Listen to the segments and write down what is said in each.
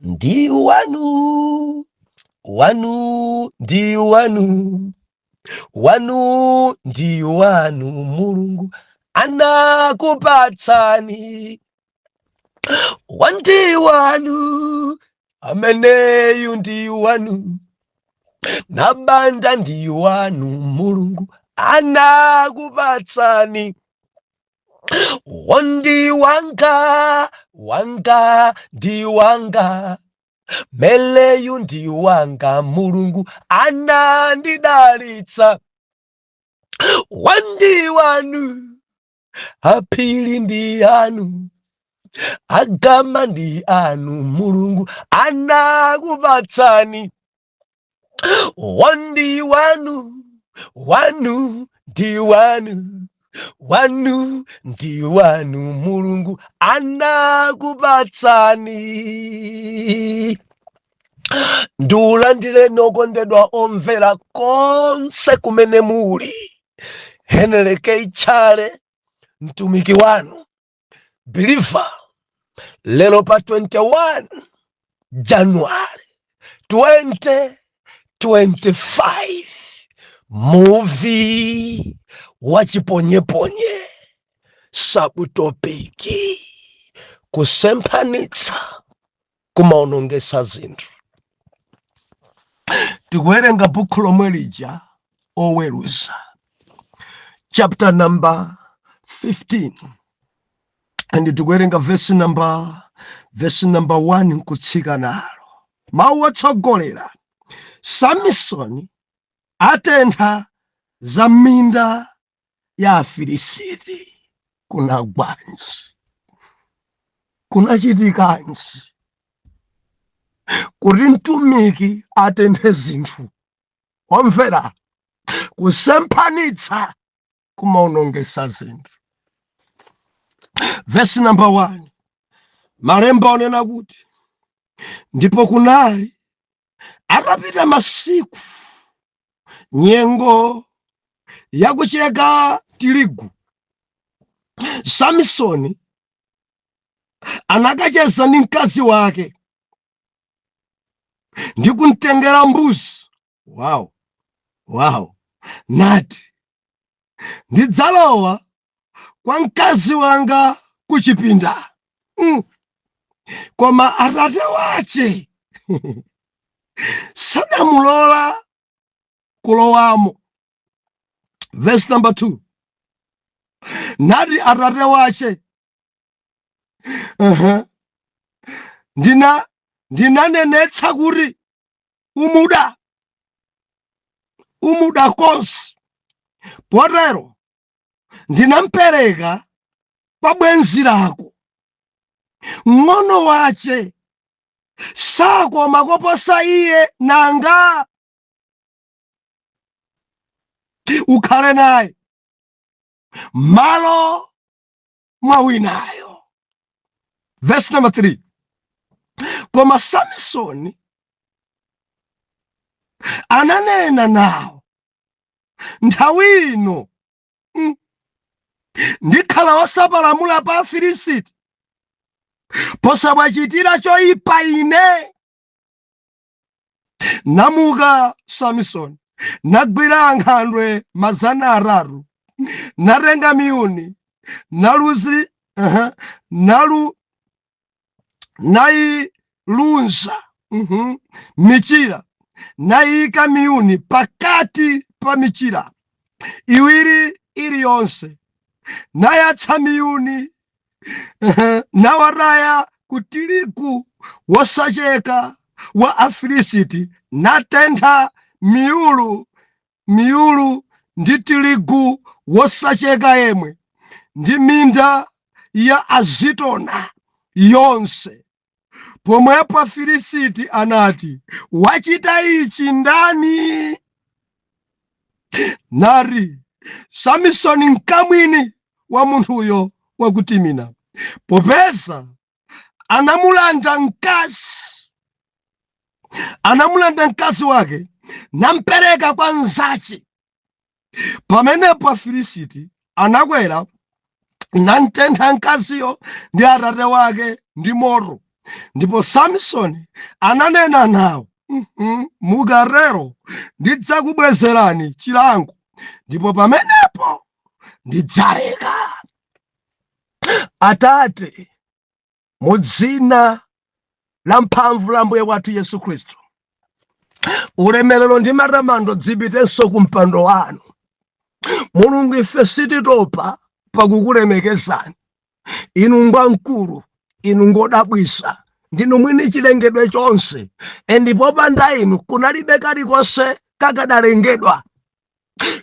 ndi wanu, wanu ndi wanu, wanu ndi wanu Mulungu anakupatsani. Wandi wanu, ameneyu ndi wanu, na banja ndi wanu Mulungu anakupatsani. Wandi wanga, wanga ndi wanga, meleyu ndi wanga Mulungu anandidalitsa. Wandi wanu, apili ndi anu, agama ndi anu Mulungu anakupatsani. Wandi wanu, wanu ndi wanu, wanu ndi wanu Mulungu anakupatsani. Ndiulandire okondedwa omvera konse kumene muli. Henry K. Chale, mtumiki wanu, believer, lero pa 21 January 2025, movie wachiponyeponye, subtopiki, kusemphanitsa, kumaonongesa zinthu. Tikuwerenga buku lomwe lija Oweruza, chapter number 15, and tikuwerenga verse number 1 kutsika nalo. Mawu atsogolera, Samsoni atentha za minda ya Afilisiti. Kuna bwanji, kunachitikanji kuti mtumiki atenthe zinthu? Omvera, kusemphanitsa, kumaonongesa zinthu. Verse number 1, malemba onena kuti, ndipo kunali atapita masiku, nyengo yakucheka tirigu, Samsoni anakacheza ndi mkazi wake ndi kumtengera mbuzi. Wow. Nati, ndidzalowa kwa mkazi wanga kuchipinda. Koma atate wace sadamulola kulowamo. Verse number 2, nati atate wace, ndinanenetsa kuti umuda konse, potero ndinampereka kwa bwenzi lako. Ng'ono wace sakoma koposa iye, nanga ukhale naye malo mwa winayo. Verse number 3, koma Samsoni ananena nawo, nthawi ino ndikhala wosapalamula pa Afilisiti, posabwachitira choyipa ine. Namuka Samsoni, nagwira ankhandwe 300, natenga miyuni, nayilunza michira, nayika miyuni pakati pa michira iwiri iliyonse, nayatsa miyuni, nawataya ku tirigu wosacheka wa Afilisiti, natentha miyulu ndi tirigu wosacheka yemwe, ndi minda ya Azitona yonse. Pomwepo Afilisiti anati, wachita ichi ndani? Nari, Samsoni mkamwini wa munthuyo wakutimina, popeza anamulanda mkazi wake nampereka kwa nzache. Pamenepo Afilisiti anakwera namtentha mkaziyo ndi atate wake ndi moto. ndipo Samsoni ananena nawo, mukarero ndidzakubwezerani chilango, ndipo pamenepo ndidzaleka. Atate, mu dzina la mphamvu la Mbuye wathu Yesu Khristu, ulemerero ndi matamando dzipitenso ku mpando wanu. Mulungu, ife sititopa pakukulemekezani. Inu ngwamkulu, inu ngodabwisa, ndinu mwini chilengedwe chonse, ndipo popanda inu kunalibe kalikonse kakadalengedwa.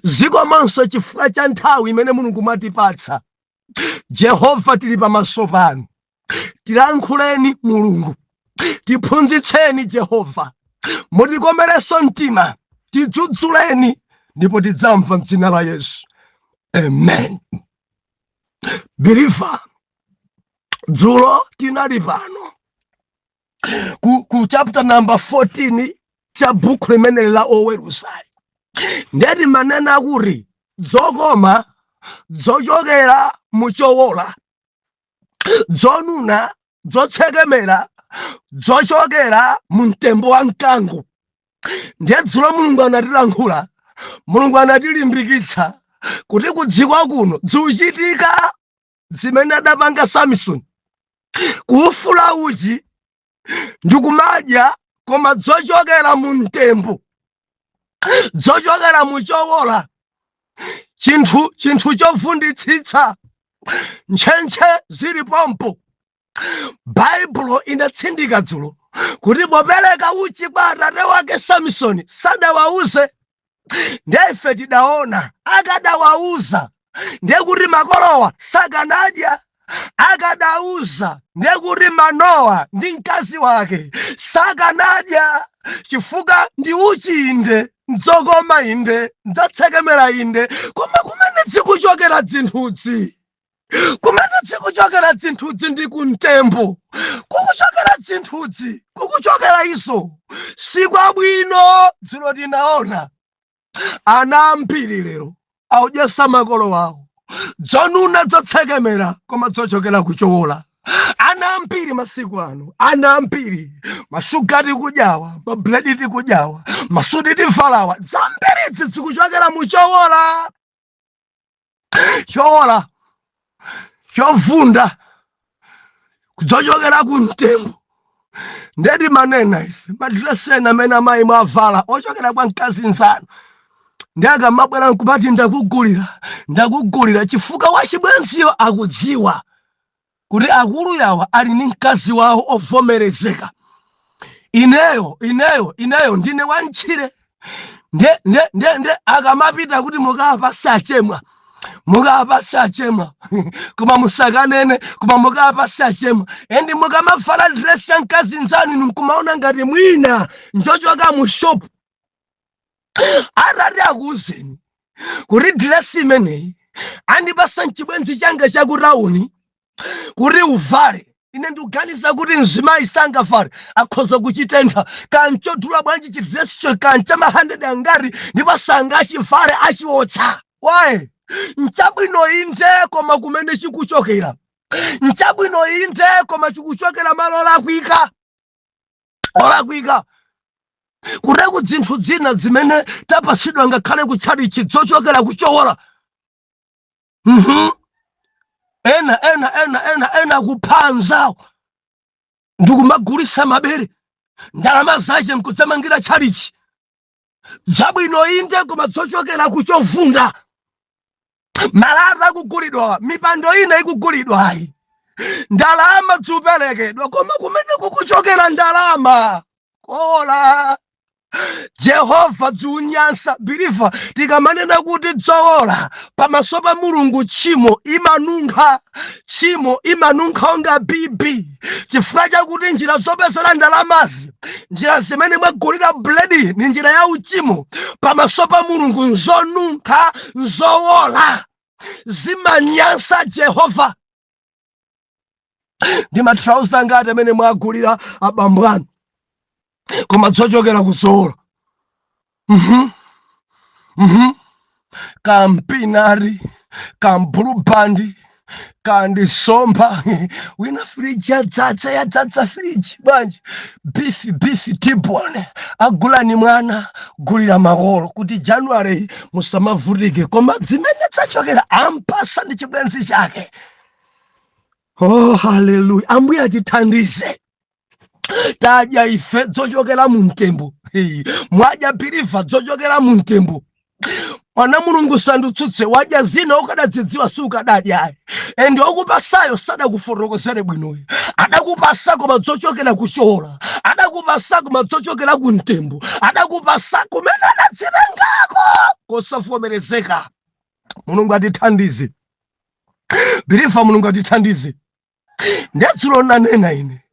Zikomonso chifukwa cha nthawi imene Mulungu mwatipatsa. Jehova, tili pamaso panu. Tilankhuleni Mulungu, tiphunzitseni Jehova, mutikomerenso mtima, tidzudzuleni, ndipo tidzamva m'dzina la Yesu. Amen. Believer, dzulo tinali pano ku chapter number 14 cha buku limene la Oweruzayi. Ndeti manena kuti dzokoma dzochokera muchowola, dzonuna dzotsekemera dzochokera mu mtembo wa mkango. Ndiye dzulo Mulungu anatilankhula, Mulungu anatilimbikitsa kuti kudziwa kuno dzuchitika zimene adapanga Samsoni. Kufula uchi ndikumadya, koma dzochokera mu mtembo, dzochokera mu chowola, chinthu chovunditsitsa, ntchentche zili pompo. Baibulo inatsindika dzulo kuti popereka uchi kwa atate wake Samsoni sadawauze. Ndiye ife tidaona akadawauza, ndiye kuti makolowa sakanadya. Akadauza, ndiye kuti Manowa ndi mkazi wake sakanadya, chifukwa ndi uchi inde, mdzokoma inde, mdzatsekemera inde. Koma kumene zikuchokera zinthuzi, kumene zikuchokera zinthuzi ndi ku mtembo. Kukuchokera zinthuzi, kukuchokera izo sikwabwino. Dzulo tinaona ana ambiri lero audyesa makolo wawo, dzonuna dzotsekemera koma dzochokera kuchowola. Ana ambiri masiku ano, ana ambiri mashuga tikudyawa, mabledi tikudyawa, masuti tivalawa, zambiri zikuchokera mu chowola. Chowola chovunda kudzochokera ku mtembo. Ndeti manena ife madresi ena amene amayi mwavala ochokera kwa mkazi nzanu, ndiye akamabwera nkupati ndakugulira, chifukwa wachibwenziyo akudziwa kuti akulu yawa ali ndi mkazi wawo ovomerezeka. Ineyo ndine wantchire. Nde akamapita kuti mukapa sachemwa, koma musakanene, koma mukapa sachemwa. Endi mukamavala dress ya mkazi nzanu inu nkumaona ngati mwina njochoka mu shop. Atati akuuzeni kuti dress imeneyi andipasa mchibwenzi changa chakutauni kuti uvale. Ine ndikuganiza kuti mzimayi sangavale akhoza kuchitentha. Kanchodula bwanji chidresicho kancha ma100 angati ndipo sangachivale achiotcha. Wayi, nchabwino inde koma kumene chikuchokera, nchabwino inde koma chikuchokera malo olakwika. Kuteku zinthu zina zimene tapasidwa ngakhale kutchalichi dzochokera kuchowola. Ena kuphanzawo ndikumagulisa mabere, ndalama zache nkudzamangira tchalichi. Zabwino inde koma dzochokera kuchovunda. Malata akugulidwa, mipando ina ikugulidwa, ndalama zuperekedwa, koma kumene kukuchokera ndalama kola. Jehova dziunyansa. Believer, tikamanena kuti dzowola pamaso pa Mulungu tchimo imanunkha onga bibi, chifukwa chakuti njira zopezera ndalamazi, njira zimene mwagulira bledi ni njira ya uchimo. Pamaso pa Mulungu nzonunkha, nzowola, zimanyansa Jehova. Ndi matrauza ngati amene mwagulira abambo anu, koma dzochokera kuzowola. Kampinari, kambulubandi, kandi somba wina friji yadzadza friji bwanji bifi tibone agulani mwana gulira makolo kuti January musamavutike koma zimene zachokera ampasa ndi chibwenzi chake. Oh hallelujah, ambuye atithandize. Tadya ife zochokera mu mtembo, mwadya piriva zochokera mu mtembo. Mwana Mulungu sandutsutse wadya zina ukadadzidziwa sukadadya ende okupasayo sadakufotokozere bwinoyo adakupasa koma zochokera kuchola adakupasa koma zochokera ku mtembo adakupasa kumene adadzitengako kosafomerezeka. Mulungu atithandize. Birifa Mulungu atithandize. Ndetsulo nanena ine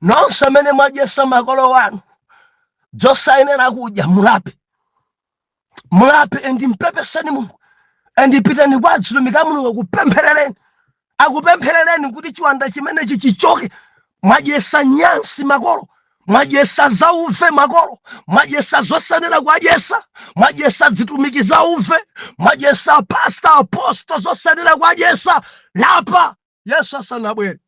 nonse amene mwadyesa makolo wanu zosayenera kudya mulape endi mpepeseni Mulungu endi pitani kwa atumiki a Mulungu akupempherereni kuti chiwanda chimenechi chichoke. Mwadyesa nyansi makolo, mwadyesa zauve makolo, mwadyesa zosayenera kudyesa, mwadyesa zitumiki zauve, mwadyesa pasta aposto zosayenera kudyesa. Lapa Yesu asanabwere.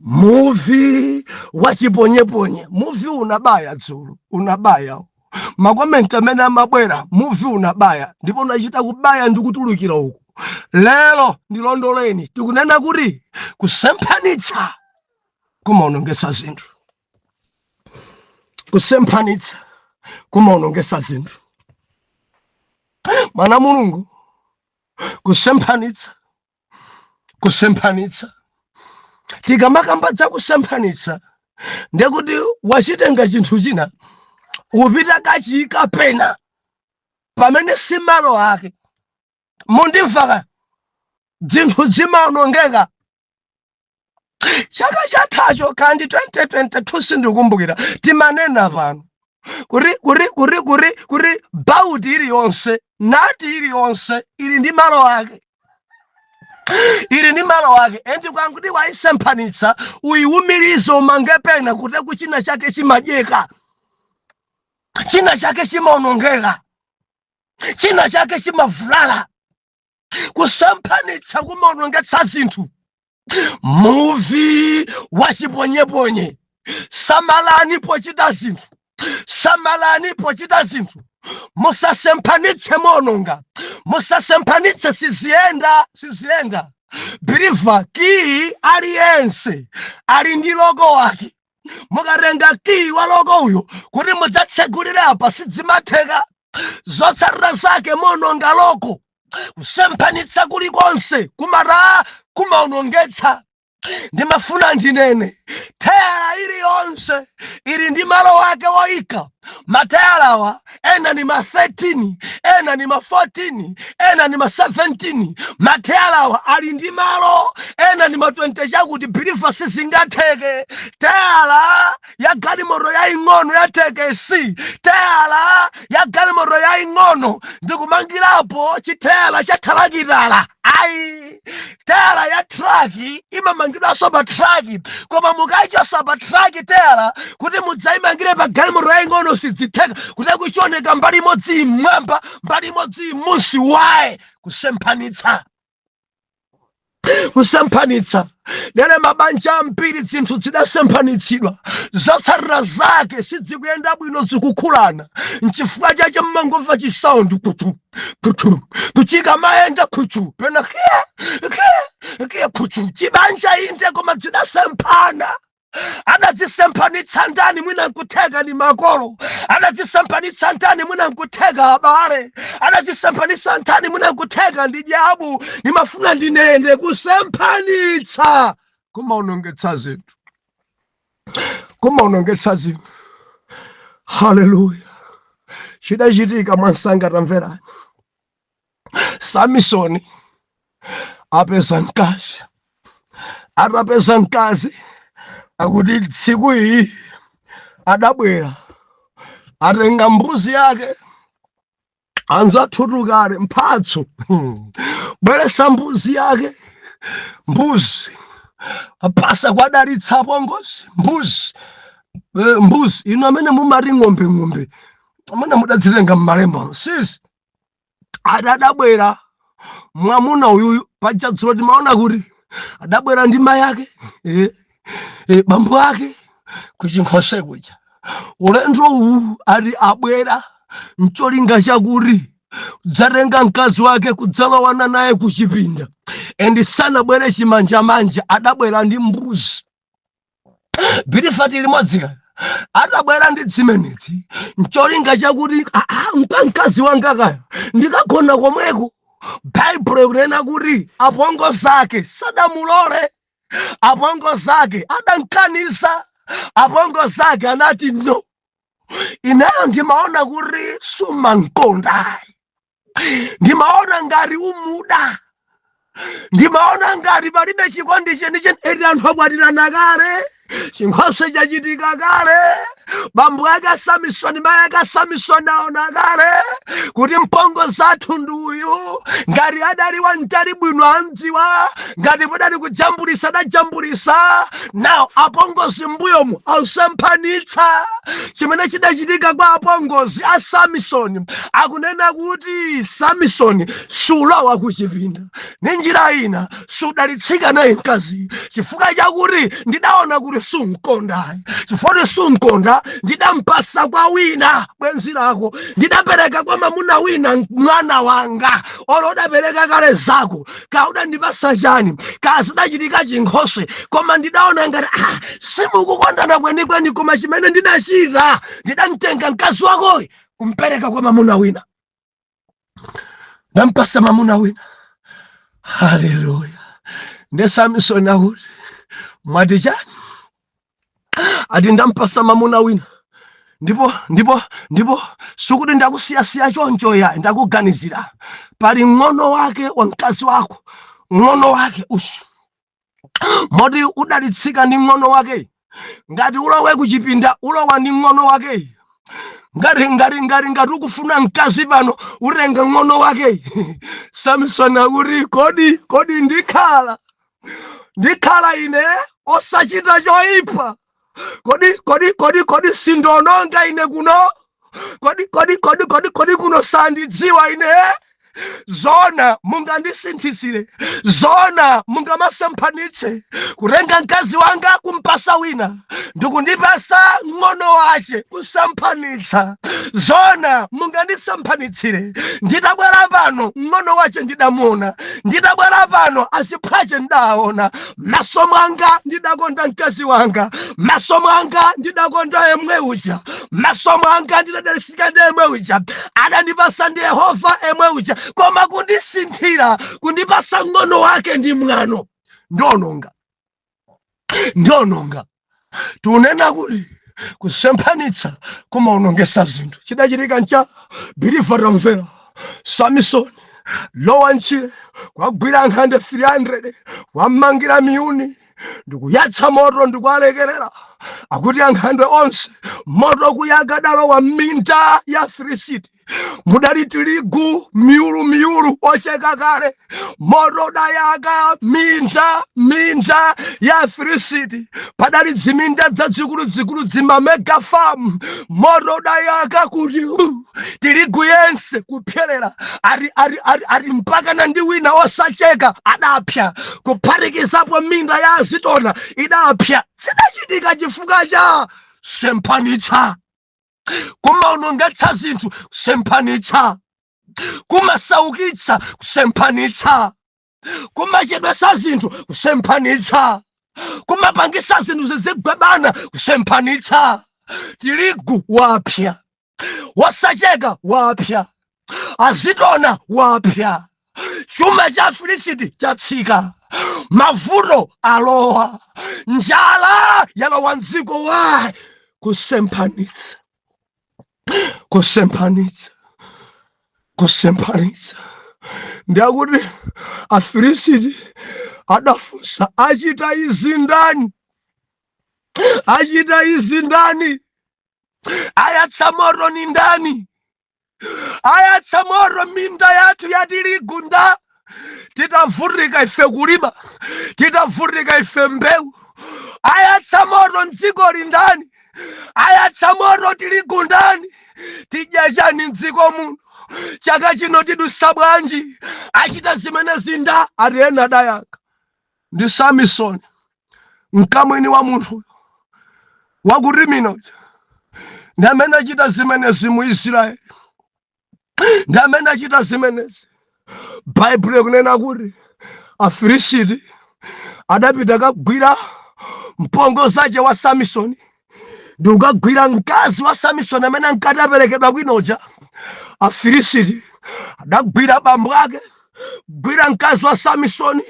Muvi wachiponyeponye, muvi unabaya dzulo, unabaya makomenti amene amabwera, muvi unabaya ndipo unachita kubaya ndikutulukira uku. Lero ndilondoleni tikunena kuti kusemphanitsa kumaonongesa zinthu, kusemphanitsa kumaonongesa zinthu. Mwana Mulungu, kusemphanitsa tikamakamba za kusemphanitsa ndekuti wachitenga chinthu china upita kachiyika pena pamene si malo ake. Mundimvaka, zinthu zimaonongeka. Chaka chathacho kandi 2022 sindikumbukira timanena pano kuri bauti iliyonse nati iliyonse ili ndi malo ake, ili ndi malo ake. Endi kwanguti waisemphanitsa uyiwumirize umange pena kuti kuchina chake chimadyeka, china chake chimaonongeka, china chake chimavulala. Kusemphanitsa kumaonongetsa zinthu. Muvi wachiponyeponye, samalani pochita zinthu, samalani pochita zinthu. Musasemphanitse mononga, musasemphanitse sizienda. Biriva kii aliyense ali ndi logo wake. Mukatenga kii wa logo uyo kuti mudzatsegulire apa sizimatheka. Zotsatira zake mononga logo. Kusemphanitsa kulikonse kumaonongetsa. Ndimafuna ndinene tayala iliyonse ili ndi malo wake woyika. Matayalawa ena ni ma 13, ena ni ma 14, ena ni ma 17. Matayalawa ali ndi malo ena ni ma 20 chakuti Biriva sizingatheke. Tayala ya galimoto yaing'ono yateke si. Tayala ya galimoto yaing'ono ndikumangirapo chitayala cha thalakitala. Ai, tayala ya traki imamangidwa soba traki koma mukachosa pa traki tayala kuti mudzayimangire pa galimoto yaing'ono sizitheka kuti kuchioneka mbali imodzi imwamba mbali imodzi imusi. Waye kusemphanitsa lero mabanja ambiri zinthu zidasemphanitsidwa zotsatira zake sizikuyenda bwino zikukhulana nchifukwa chache mmangomva chisaundi kutu kuchika mayenda kutu pena kia kutu chibanja inde koma zidasemphana. Anadzisemphanitsa ndani mwina nkutheka ni makolo, anadzisemphanitsa ndani mwina nkutheka abale, anadzisemphanitsa ndani mwina nkutheka ndi jabu. Nimafuna ndinene kusemphanitsa kumaonongetsa zinthu, kumaonongetsa zinthu. Haleluya. Chidachitika mwansanga tamverani. Samsoni apeza mkazi, atapeza mkazi akuti tsiku iyi adabwera atenga mbuzi yake anzathutukale mphatso. Bweresa mbuzi yake, mbuzi apasa kwadalitsapo ngozi mbuzi ino amene mumati ng'ombe amene mudadzitenga m'malemba sisi adabwera mwamuna uyu pachadzulo timaona kuti adabwera ndi mai yake bambo ake kuChinkhoswe kuja. Ulendo uwu ari abwera mcholinga chakuti dzatenga mkazi wake kudzalawana naye kuchipinda. Endi sanabwere chimanjamanja, adabwera ndi mbuzi. Bilifati limodzi adabwera ndi zimenezi mcholinga chakuti mkazi wanga kaya ndikagona komweko. Bible ikunena kuti apongo zake sadamulole, apongo zake adankanisa, apongo zake anati no. Inayo ndimaona kuti sumankonda, ndimaona ngati umuda, ndimaona ngati palibe chikondi chenicheni. Eti anthu akwatirana kale, Chinkhoswe chachitika kale, bambo ake Samisoni mai ake Samisoni aona kale kuti mpongo zathu ndi uyu. Ngati adali wamtali bwino amdziwa, ngati podali kujambulisa adajambulisa. Now apongozi mbuyomu ausemphanitsa. Chimene chidachitika kwa apongozi a Samisoni akunena kuti Samisoni sulowa kuchipinda, ndi njira ina sudalitsika naye mkazi, chifukwa chakuti ndidaona kuti sunkonda. Chifukwa sunkonda ndidampasa kwa wina bwenzi lako, ndidapereka kwa mamuna wina mwana wanga. Olo udapereka kale zako ka udandipasa chani ka zidachitika Chinkhoswe, koma ndidaona ngati simukukondana kwenikweni, koma chimene ndidachita ndidamtenga mkazi wakoyi kumpereka kwa mamuna wina, ndampasa mamuna wina. Haleluya. Nde Samisoni akuti mwati chani? Ati ndampasa mamuna wina. Ndipo sukuti ndakusiyasiya choncho ya ndakuganizira. Pali ng'ono wake wa mkazi wako, ng'ono wake usu. Moti udalitsika ndi ng'ono wake. Ngati ulowe kuchipinda ulowa ndi ng'ono wake. Ngati ukufuna mkazi pano utenga ng'ono wake. Samisoni akuti kodi ndikhala ine osachita choipa. Kodi sindononga ine kuno? Kodi kuno sandidziwa ine? Zona mungandisinthisire, zona mungamasemphanitse, kutenga mkazi wanga kumpasa wina ndikundipasa ng'ono wache kusemphanitsa. Zona mungandisemphanitsire, nditabwera pano ng'ono wache ndidamuona, nditabwera pano asiphache ndidaona. Maso mwanga ndidakonda mkazi wanga, maso mwanga ndidakonda yemwe uja, maso mwanga ndidadalisika ndi yemwe uja, adandipasa ndi Yehova yemwe uja, koma kundisinthira kundipasa ng'ono wake ndi mwano. Ndiononga. Tunena kuti kusemphanitsa kumaonongesa zinthu. Chidachitika ncha Bilifa tamvera Samisoni lowa ntchire kwagwira nkhande 300 wammangira miyuni ndikuyatsa moto ndikualekerera. Akuti ankhande onse moto kuyaka dalowa m'minda ya Free City. Mudali tirigu miyulu ocheka kale, moto dayaka minda ya Free City. Padali ziminda dzadzikulu dzima mega farm, moto dayaka kuti tirigu yense kupyerera ari mpaka na ndi wina osacheka adapya, kuphatikizapo minda ya Azitona idapya. Zidachitika chifukwa cha kusemphanitsa. Kumaonongetsa zinthu kusemphanitsa, kumasaukitsa kusemphanitsa, kumachedwesa zinthu kusemphanitsa, kumapangisa zinthu zizigwebana kusemphanitsa. Tirigu wapya, wasacheka wapya, Azitona wapya, chuma cha Free City chatsika, mavuto alowa, njala yalowa mdziko wa kusemphanitsa. Ndiyakuti a Free City adafunsa achita izi ndani? Ayatsa moto ni ndani? Ayatsa moto minda yathu ya tirigu nda? Titavurika ife kulima, titavurika ife mbewu. Ayatsa moto mdziko lindani? ayatsa moto tili gundani tidya chani mdziko muno chaka chino tidusa bwanji achita zimene zinda ati ena adayaka ndi Samson mkamwini wa munthu wakurimina ndi amene achita zimenezi mu Israeli ndi amene achita zimenezi. Bible ikunena kuti Afilisiti adapita kagwira mpongozi wa Samson ndi kugwira mkazi wa Samson amene ankati aperekedwa kwinoja. Afilisiti adagwira bambo ake, gwira mkazi wa Samson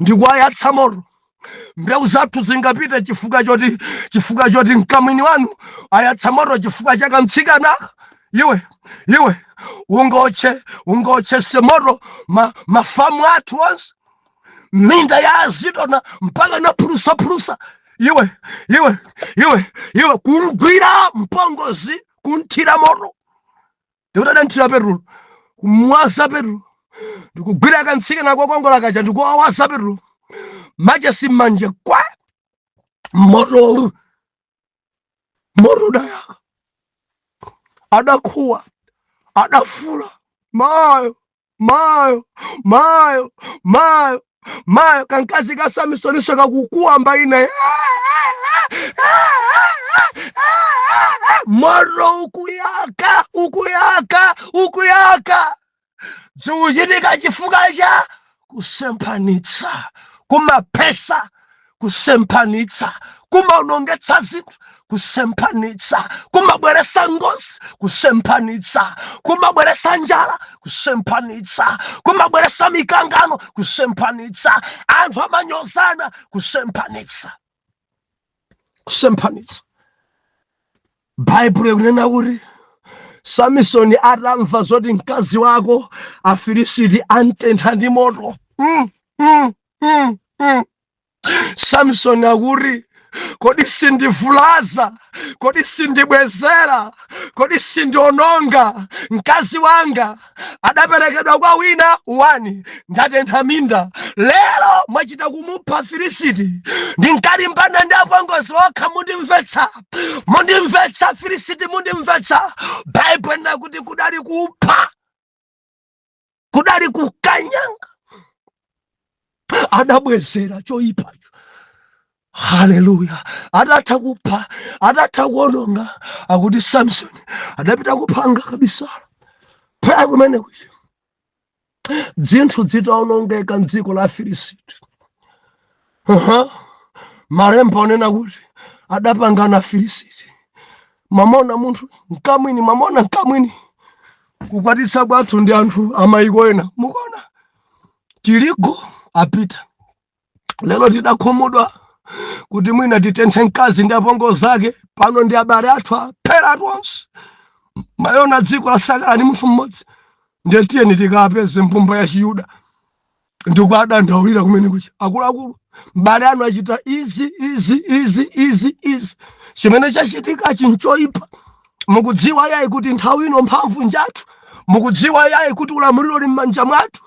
ndi kuwayatsa moto. Mbewu zathu zingapite chifukwa choti mkamwini wanu ayatsa moto chifukwa chaka mtsikana. Iwe ungoche semoto mafamu athu onse, minda ya azidona mpaka na pulusa. Iwe kungwira mpongozi kunthira moto. Ndikutanthira Petro kumwaza Petro ndikugwira kantsikana kokongola kaja ndikuwawaza Petro majesi manje kwa moto dayaka adakuwa adafula mayo kankazi ka Samson soka kukuwa mbaine moto ukuyaka zuchitika chifukwa cha kusemphanitsa kumapesa, kusemphanitsa kumaonongetsa zinthu, kusemphanitsa kumabweresa ngozi, kusemphanitsa kumabweresa njala, kusemphanitsa kumabweresa mikangano, kusemphanitsa anthu amanyozana, kusemphanitsa. Bible ikunena kuti Samson atamva zoti mkazi wako Afilisiti antentha ndi moto. Samson akuti kodi sindivulaza, kodi sindibwezera, kodi sindiononga mkazi wanga adaperekedwa kwa wina wani ndatentha minda, lero mwachita kumupha Afilisiti ndi nkalimbana ndi apongozi okha. Mundimvetsa Afilisiti, mundimvetsa. Bible nakuti kudali kupha, kudali kukanyanga, adabwezera choyipacho. Haleluya. Adatha kupha, adatha kuononga. Akuti Samson adapita kuphanga kabisa. Phaya kumene kuja zinthu zitaonongeka mdziko la Afilisiti. Malemba onena kuti adapangana Afilisiti. Mamona munthu mkamwini kukwatitsa kwathu ndi anthu amayiko ena. Mukuona tiligo apita. Lero tidakhumudwa kuti mwina titenthe mkazi ndi apongozi zake, pano ndi abale athu aphera athu onse. Mayona dziko lasakala ndi munthu mmodzi. Ndiye tiyeni tikapeze mpumba ya Chiyuda ndikuadandaulira kumene kucha. Akuluakulu mbale anu achita izi. Chimene chachitika chinchoyipa. Mukudziwa yayi kuti nthawi ino mphamvu njathu, mukudziwa yayi kuti ulamuliro uli m'manja mwathu.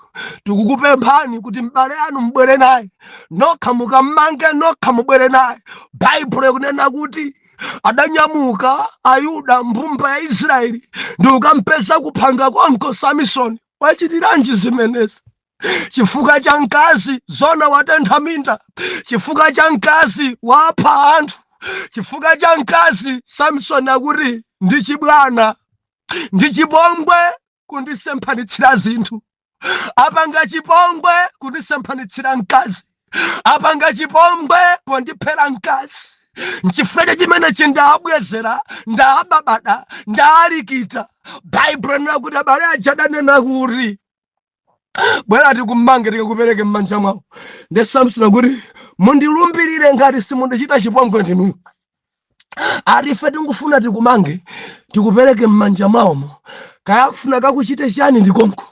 Tikukupemphani kuti mbale anu mbwere naye, nokha mukammange, nokha mubwere naye. Bible ikunena kuti adanyamuka Ayuda mbumba ya Israeli ndi ukampeza kuphanga konko Samson. Wachitiranji zimenezi? Chifukwa cha mkazi zona watentha minda, chifukwa cha mkazi wapha anthu, chifukwa cha mkazi Samson akuti ndi chibwana ndi chipongwe kundisemphanitsira zinthu. Apanga chipongwe kundisemphanitsira mkazi, apanga chipongwe pondiphera mkazi. Nchifukwa chimene chindabwezera, ndababada, ndalikita. Bible nakuti abale aja adanena kuti bwera tikummange tikakupereke m'manja mwawo. Ndi Samson akuti mundilumbirire ngati simundichita chipongwe ndinuyo. Arife tingufuna tikumange tikupereke m'manja mwawomo. Kayafuna kakuchite chani ndikonko,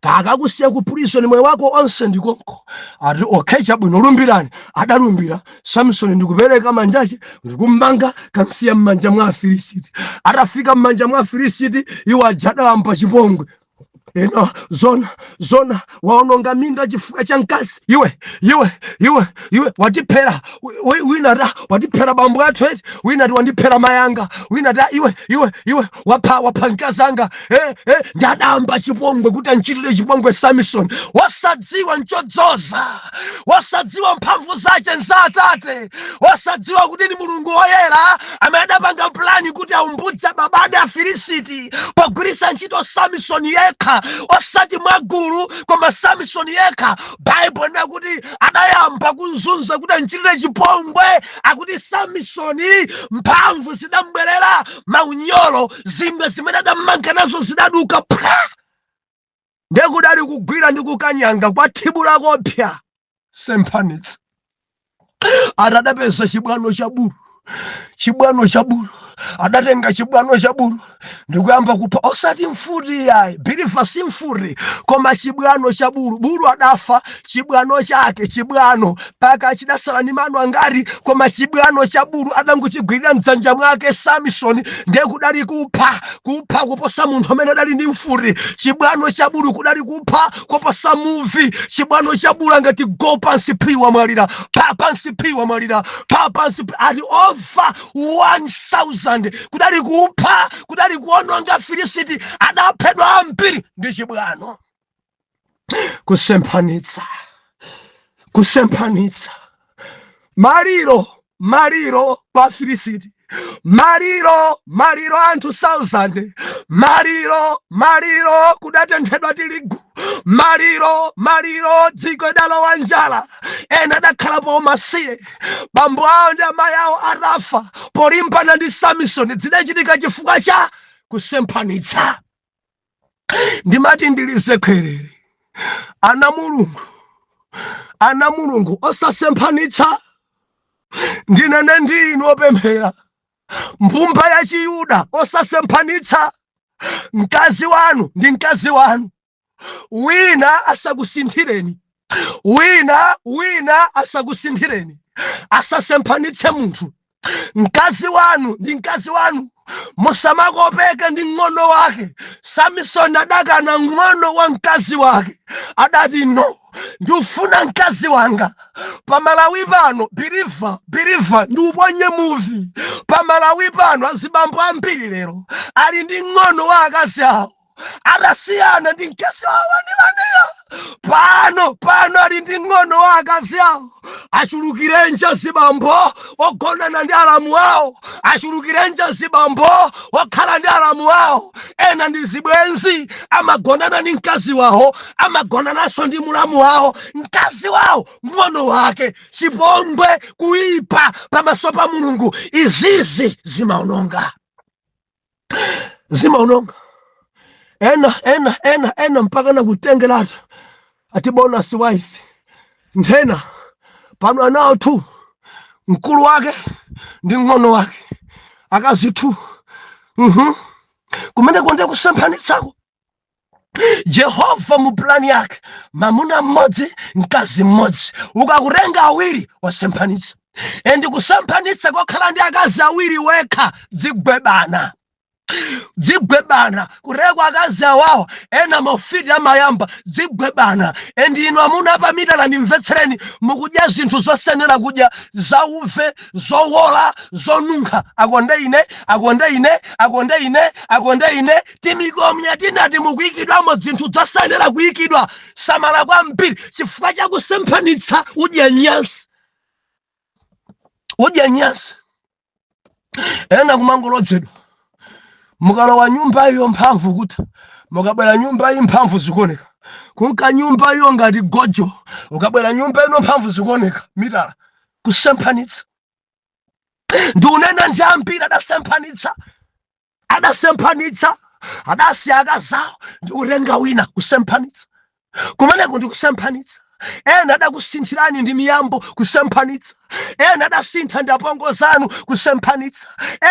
kakakusiya ku prison moyo wako onse ndikonko. Ati okay chabwino lumbirani. Adalumbira. Samson ndikupereka manjache ndikummanga kamsiya m'manja mwa Afilisiti. Atafika m'manja mwa Afilisiti iwo ajada wampa chipongwe. zona waononga minda chifukwa cha mkazi. Iwe watipera wina watipera bambo athu eti wina wandipera mayanga wina iwe wapha mkazanga ndadamba chipongwe kuti anchitire chipongwe Samson. Wasadziwa nchodzoza, wasadziwa mphamvu zache nzatate, wasadziwa kuti ni Mulungu woyera amene adapanga plani kuti aumbudze babade a Filisiti pogwiritsa ntchito Samson yekha, osati mwagulu koma Samson yekha. Bible nakuti adayamba kunzunza kuti anchitire chipongwe, akuti Samsoni mphamvu zidambwerera, maunyolo zingwe zimene adammanga nazo zidaduka ndekudali kugwira ndi kukanyanga kwa thibu lakopya semphanitsa. Adapeza chibwano cha bulu, adatenga chibwano cha bulu ndikuyamba kupha, osati mfuti yayi, Biliva si mfuti koma chibwano cha bulu. Bulu adafa, chibwano chake paka chidasala ni mano angati, koma chibwano cha bulu adangochigwirira mdzanja mwake Samson. Ndekudali kupha kuposa munthu amene adali ndi mfuti. Chibwano cha bulu kudali kupha kuposa muvi. Chibwano cha bulu angati go pansi piwa mwalira, pansi piwa mwalira, pansi ati over 1000 kudali kupha, kudali kuononga Filisiti. Adaphedwa ambiri ndi chibwano. Kusemphanitsa maliro kwa Filisiti, maliro anthu 1000, maliro kudatenthedwa tirigu, maliro dziko idalowa njala, ena adakhalapo masiye, bambo awo ndi amayi awo adafa polimbana ndi Samson. Zidachitika chifukwa cha kusemphanitsa. Ndimati ndilize kwerere, ana mulungu osasemphanitsa. Ndinene ndinu opemphera, mbumba ya Chiyuda osasemphanitsa. Mkazi wanu ndi mkazi wanu, wina asakusinthireni, wina asakusinthireni, asasemphanitse munthu. Mkazi wanu ndi mkazi wanu, musamakopeke ndi ng'ono wake. Samson adakana ng'ono wa mkazi wake, adati no, ndifuna mkazi wanga. Pamalawi pano Biliva ndi uponye muvi. Pamalawi pano azibambo ambiri lero ali ndi ng'ono wa akazi awo, adasiyana ndi mkazi wawo pano ali ndi ng'ono wa akazi awo. Achulukirenja zibambo ogonana ndi alamu awo, achulukirenja zibambo okhala ndi alamu awo. Ena ndi zibwenzi amagonana ndi mkazi wawo, amagonananso ndi mulamu wawo. Mkazi wawo ng'ono wake, chipongwe, kuipa pamaso pa Mulungu. Izizi zimaononga. Ena mpaka na kutengeratu ati bonus wife. Nthena pano anawo tu, mkulu wake ndi ng'ono wake, akazi tu. Kumene konde kusemphanitsako. Jehova mu plani yake, mamuna mmodzi mkazi mmodzi. Ukakurenga awiri wasemphanitsa. Endi kusemphanitsa kokhala ndi akazi awiri wekha dzigwebana kurekwa akazi awawo ena mafiti amayamba dzigwebana. Endi inu amuna apamidala ndimvetsereni, mukudya zinthu zosenera kudya, zauve, zowola, zonunkha. Akonde ine timikomya tinati mukuyikidwamo zinthu zosenera kuyikidwa. Samala kwambiri chifukwa cha kusemphanitsa. Udya nyansi. Ena kumangolodzedwa, mukalowa nyumba iyo mphamvu kuta, mukabwera nyumba iyi mphamvu zikuoneka. Kunka nyumba iyo ngati gojo, ukabwera nyumba ino mphamvu zikuoneka mitala. Kusemphanitsa. Ndunena ndi ambiri adasemphanitsa, adasiya akazawo ndi kutenga wina. Kusemphanitsa kumeneko ndi kusemphanitsa. Ena adakusinthirani ndi miyambo. Kusemphanitsa. Ena adasintha ndi apongozi anu. Kusemphanitsa.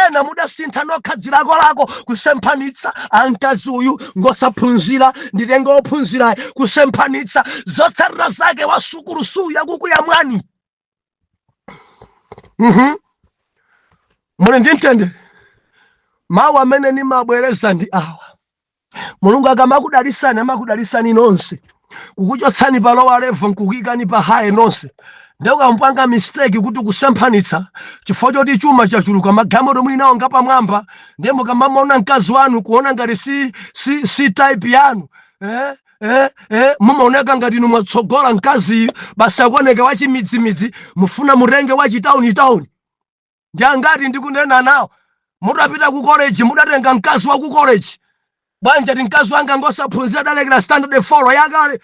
Ena mudasintha nokha lako. Kusemphanitsa. Mkazi uyu ngosaphunzira nditenga ophunzirayi. Kusemphanitsa. Zotsatira zake wasukulu suya kukuya mwani. Muli ndintende mawu amene nimabwereza ndi awa. Mulungu akamakudalisani amakudalisani nonse kukuchotsani pa lower level nkukuyikani pa high nonse. Ndeo kampanga mistake kuti kusemphanitsa chifukwa choti chuma chachuluka magalimoto mwinawo ngapamwamba ndiye mukamamaona mkazi wanu kuona ngati si type yanu mumaoneka ngati inu mwatsogola mkazi basi akuoneka wachimidzimidzi mufuna murenge wachitauni ndi angati ndikunena nawo mutapita ku college mudatenga mkazi wa ku college bwanja ti mkazi wanga ngosaphunzira adalekera standard 4 yakale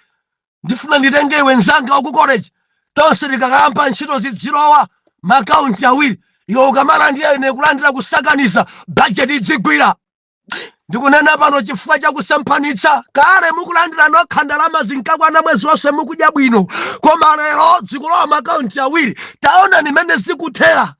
ndifuna nditenge iwe nzanga wa ku college tonse tikakamba ntchito zidzilowa makaunti awiri iwo ukamala ndiye ine kulandira kusakaniza budget idzigwira. Ndikunena pano chifukwa cha kusemphanitsa kale mukulandira nokha ndalama zinkakwana mwezi wonse mukudya bwino koma lero zikulowa makaunti awiri taona nimene zikuthera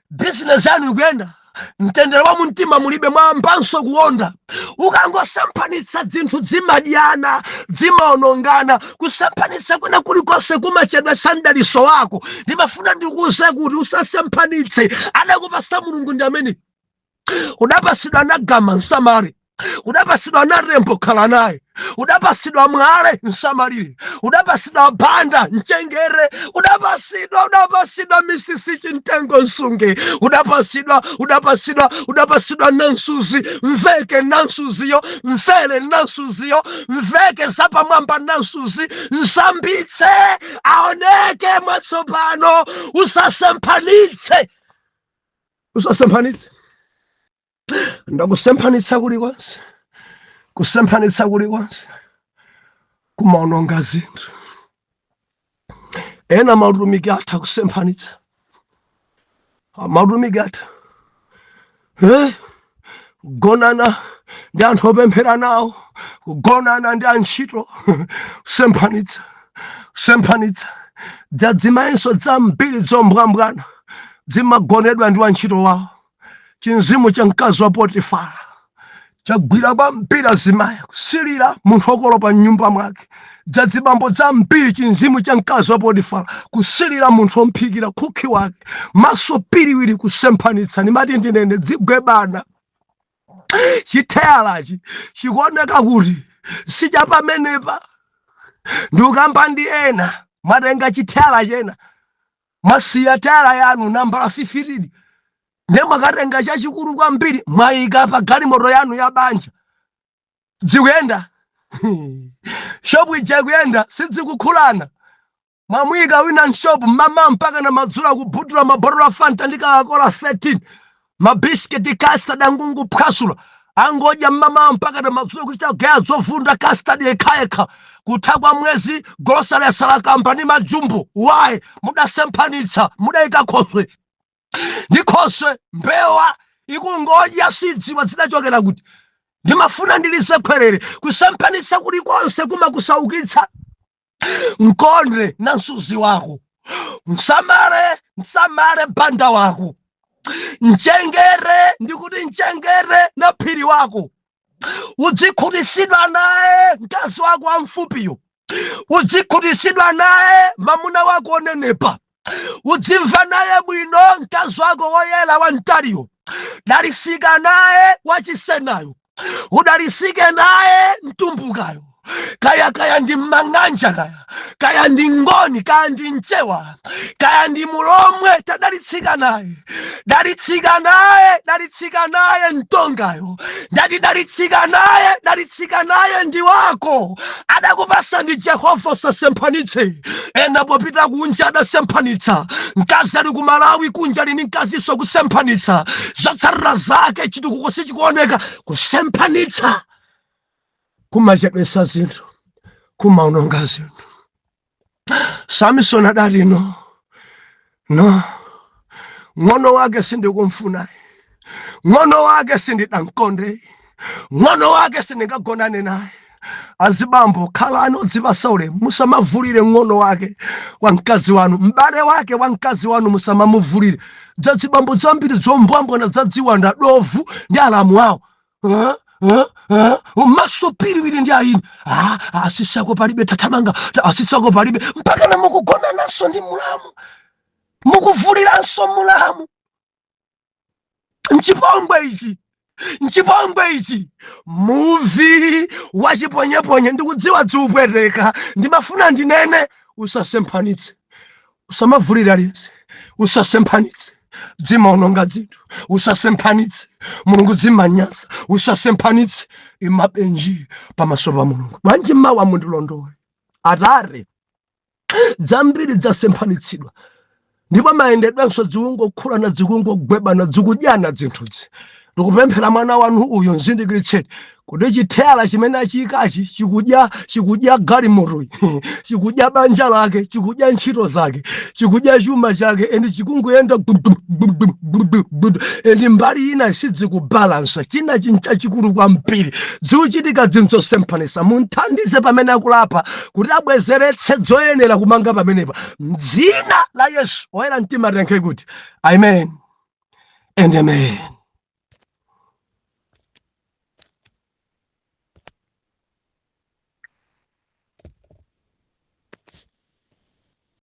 business yanu ikuyenda mtendere wa mumtima mulibe mwambanso kuwonda. Ukangosemphanitsa zinthu zimadyana zimaonongana kusemphanitsa kwina kulikonse kumachedwetsa mdaliso wako. Ndimafuna ndikuuze kuti usasemphanitse adakupasa Mulungu ndi amene udapasidwa na Gama nsamale, udapasidwa na Rembo khala naye, udapasidwa mwale nsamalire, udapasidwa banda mchengere, udapasidwa misisi chintengo nsunge, udapasidwa nansuzi mveke nansuziyo mfele nansuziyo mveke zapamwamba nansuzi nsambitse aoneke mwatsopano. Usasemphanitse ndakusemphanitsa kulikonse kumaononga zinthu. Ena mautumiki atha kusemphanitsa mautumiki atha kugonana ndi anthu opemphera nawo, kugonana ndi antchito, kusemphanitsa dzadzimayenso dzambiri zombwambwana zimagonedwa ndi antchito wawo. Chinzimu cha mkazi wa Potifara chagwira kwambiri azimayi kusilira munthu okolopa mnyumba mwake. Dzadzibambo dzambiri chinzimu cha mkazi wa Potifara kusilira munthu omphikira kukhi wake. Maso piriwiri kusemphanitsa nimati ndinene dzigwebana. Chitherachi chikuoneka kuti sichapamenepa ndikukamba ndi ena mwatenga chithera chena mwasiya thera yanu nambala 15 ndemwakatenga chachikulu kwambiri mwayika pa galimoto yanu ya banja. Zikuyenda shopu ija ikuyenda sidzikukhulana. Mwamuyika wina nshopu mama mpaka na madzula kubhutula mabotolo a Fanta ndi Coca-Cola 13 mabisketi custard angungu phwasula angodya mama mpaka na madzula kuchita gaya zovunda custard yekhaekha kutha kwa mwezi grocery sala company majumbo. Why mudasemphanitsa mudayika khoswe ndi khoswe mbewa ikungodya sidziwa zidachokera kuti. Ndimafuna ndilise khwerere kusemphanitsa kulikonse kumakusaukitsa. Mkondre na msuzi wako, msamale banda wako, mchengere ndikuti mchengere na phiri wako. Udzikhutisidwa naye mkazi wako amfupiyo, udzikhutisidwa naye mamuna wako onenepa, udzimva naye bwino mkazi wako woyela wa mtaliyo. Dalisika naye wachisenayo, udalisike naye mtumbukayo. Kaya ndi mang'anja kaya ndi ngoni kaya ndi mchewa kaya ndi mulomwe tadalitsika naye mtongayo. Ndati dalitsika naye ndi wako. Adakupasa ndi Jehova usasemphanitse. Ena popita kunja adasemphanitsa. Mkazi ali ku Malawi kunja lini mkaziso kusemphanitsa. Zotsatira zake chitukuko sichikuoneka kusemphanitsa. Kumachedwetsa zinthu, kumaononga zinthu. Samson adati no ng'ono wake sindikumfunayi, ng'ono wake sindidamkonde, ng'ono wake sindingagonane naye. Azibambo khalani odzipasa ulemu, musamavulire ng'ono wake wa mkazi wanu, m'bale wake wa mkazi wanu musamamuvulire. Dzazibambo zambiri zombwambwana zadziwanda dovu ndi alamu awo. Maso piriwiri ndi ayini asisako palibe tatamanga asisako palibe mpaka na mukugona naso ndi mulamu, mukuvuliranso mulamu. Nchipongwe ichi nchipongwe ichi muvi wachiponyeponye ndikudziwa dziupweteka ndimafuna ndinene usasemphanitse usamavulira aliyense usasemphanitse dzimaononga dzinthu usasemphanitse mulungu dzimanyasa usasemphanitse imabenji pamaso pa mulungu bwanji mawa mundilondole atare dzambiri dzasemphanitsidwa ndipo mayendedwenso dzikungokula dzikungogwebana dzikudyana dzinthuzi ndikupemphera mwana wanu uyu mzindikiritseni kuti chithera chimene achiyikachi chikudya galimoto chikudya banja lake chikudya ntchito zake chikudya chuma chake endi chikunguyenda endi mbali ina sidzikubalansa china chincha chikulu kwambiri dzikuchitika dzimzosemphanisa munthandize pamene akulapa kuti abwezeretse dzoyenera kumanga pamenepa m'dzina la Yesu oyera mtima tiyankhe kuti amen and amen.